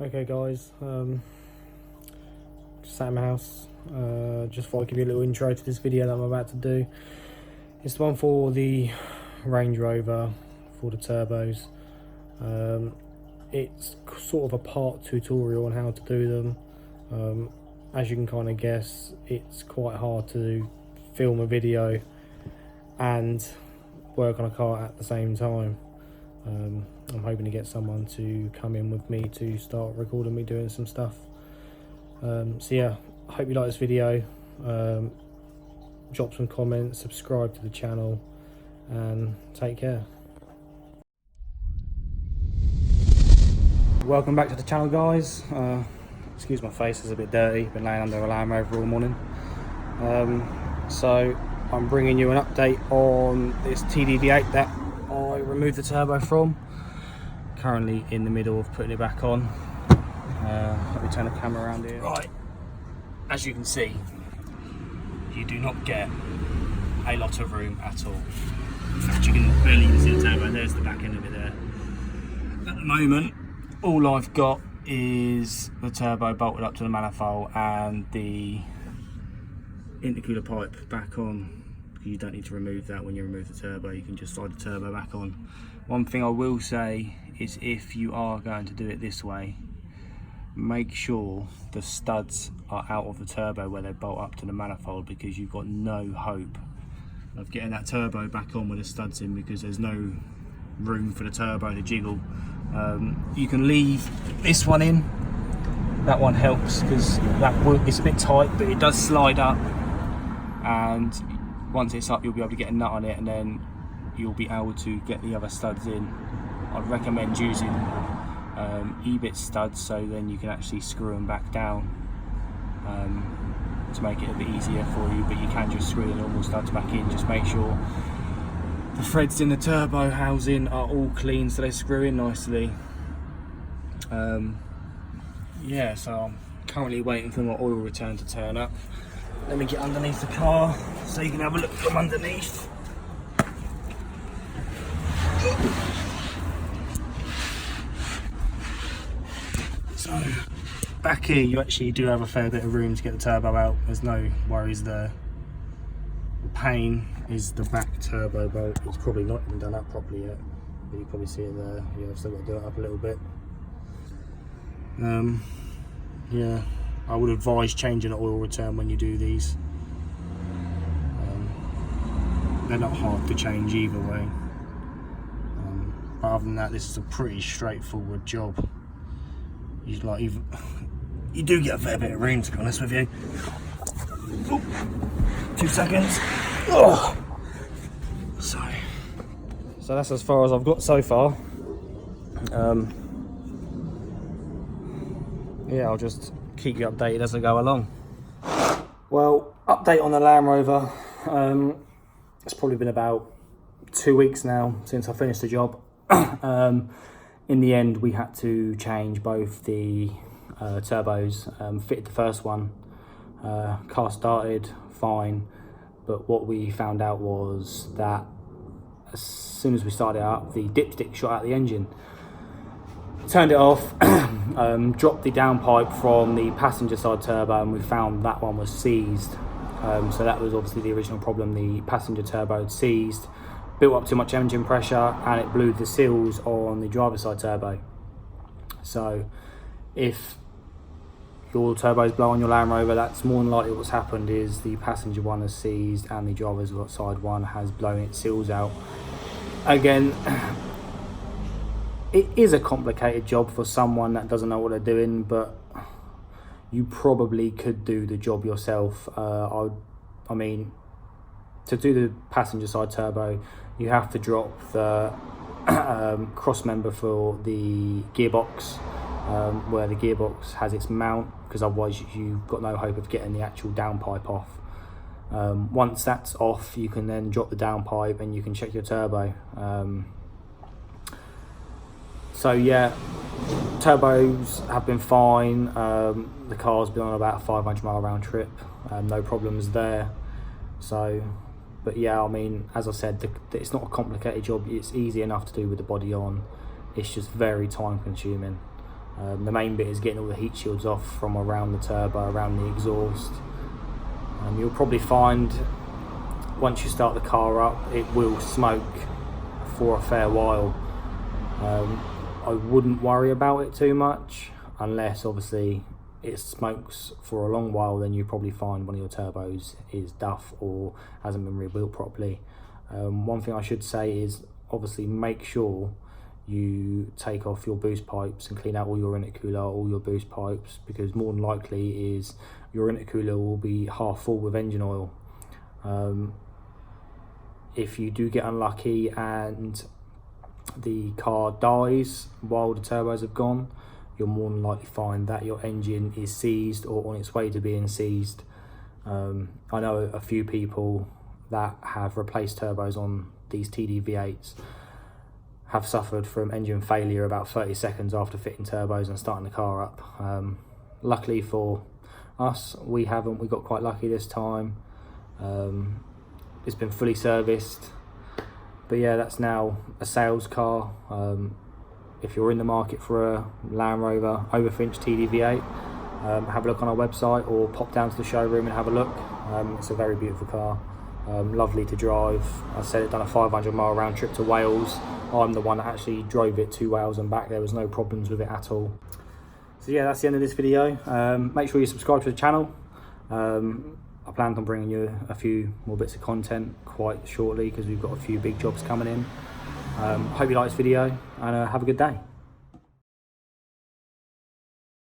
Okay guys, sat in my house, just thought I'd give you a little intro to this video that I'm about to do. It's the one for the Range Rover, for the turbos. It's sort of a part tutorial on how to do them. As you can kind of guess, it's quite hard to film a video and work on a car at the same time. I'm hoping to get someone to come in with me to start recording me doing some stuff. So yeah, I hope you like this video. Drop some comments, subscribe to the channel, and take care. Welcome back to the channel, guys. Excuse my face, it's a bit dirty, been laying under a Land Rover all morning. So I'm bringing you an update on this tdv8 that I removed the turbo from. Currently in the middle of putting it back on. Let me turn the camera around here. Right, as you can see, you do not get a lot of room at all. In fact, you can barely even see the turbo. There's the back end of it there. At the moment, all I've got is the turbo bolted up to the manifold and the intercooler pipe back on. You don't need to remove that when you remove the turbo, you can just slide the turbo back on. One thing I will say is, if you are going to do it this way, make sure the studs are out of the turbo where they bolt up to the manifold, because you've got no hope of getting that turbo back on with the studs in, because there's no room for the turbo to jiggle. You can leave this one in, that one helps because it's a bit tight, but it does slide up, and once it's up you'll be able to get a nut on it, and then you'll be able to get the other studs in. I'd recommend using E-bit studs, so then you can actually screw them back down to make it a bit easier for you, but you can just screw the normal studs back in. Just make sure the threads in the turbo housing are all clean so they screw in nicely. Yeah, so I'm currently waiting for my oil return to turn up. Let me get underneath the car so you can have a look from underneath. So back here you actually do have a fair bit of room to get the turbo out. There's no worries there. The pain is the back turbo bolt. It's probably not even done up properly yet, but you probably see it there. Yeah, I've still got to do it up a little bit. Yeah, I would advise changing the oil return when you do these. They're not hard to change either way. But other than that, this is a pretty straightforward job. You do get a fair bit of room, to be honest with you. Ooh, 2 seconds. Oh. Sorry. So that's as far as I've got so far. Yeah, I'll just keep you updated as I go along. Well, update on the Land Rover. It's probably been about 2 weeks now since I finished the job. In the end, we had to change both the turbos. Fitted the first one, car started fine, but what we found out was that as soon as we started it up, the dipstick shot out the engine. Turned it off, dropped the downpipe from the passenger side turbo, and we found that one was seized. So that was obviously the original problem. The passenger turbo had seized, built up too much engine pressure, and it blew the seals on the driver's side turbo. So if your turbos blow on your Land Rover, that's more than likely what's happened. Is the passenger one has seized and the driver's side one has blown its seals out. Again, it is a complicated job for someone that doesn't know what they're doing, but you probably could do the job yourself. I mean, to do the passenger side turbo, you have to drop the cross member for the gearbox, where the gearbox has its mount, because otherwise you've got no hope of getting the actual downpipe off. Once that's off, you can then drop the downpipe and you can check your turbo. So yeah, turbos have been fine. The car's been on about a 500-mile round trip, no problems there. So, but yeah, I mean, as I said, it's not a complicated job. It's easy enough to do with the body on. It's just very time consuming. The main bit is getting all the heat shields off from around the turbo, around the exhaust. You'll probably find once you start the car up, it will smoke for a fair while. I wouldn't worry about it too much, unless obviously it smokes for a long while. Then you probably find one of your turbos is duff or hasn't been rebuilt properly. One thing I should say is obviously make sure you take off your boost pipes and clean out all your intercooler, all your boost pipes, because more than likely is your intercooler will be half full with engine oil. If you do get unlucky and the car dies while the turbos have gone, you'll more than likely find that your engine is seized or on its way to being seized. I know a few people that have replaced turbos on these tdv8s have suffered from engine failure about 30 seconds after fitting turbos and starting the car up. Luckily for us, we haven't. We got quite lucky this time. It's been fully serviced. But yeah, that's now a sales car. If you're in the market for a Land Rover Overfinch tdv8, have a look on our website or pop down to the showroom and have a look. It's a very beautiful car, lovely to drive. I said it done a 500-mile round trip to Wales. I'm the one that actually drove it to Wales and back. There was no problems with it at all. So yeah, that's the end of this video. Make sure you subscribe to the channel. I planned on bringing you a few more bits of content quite shortly because we've got a few big jobs coming in. Hope you like this video and have a good day.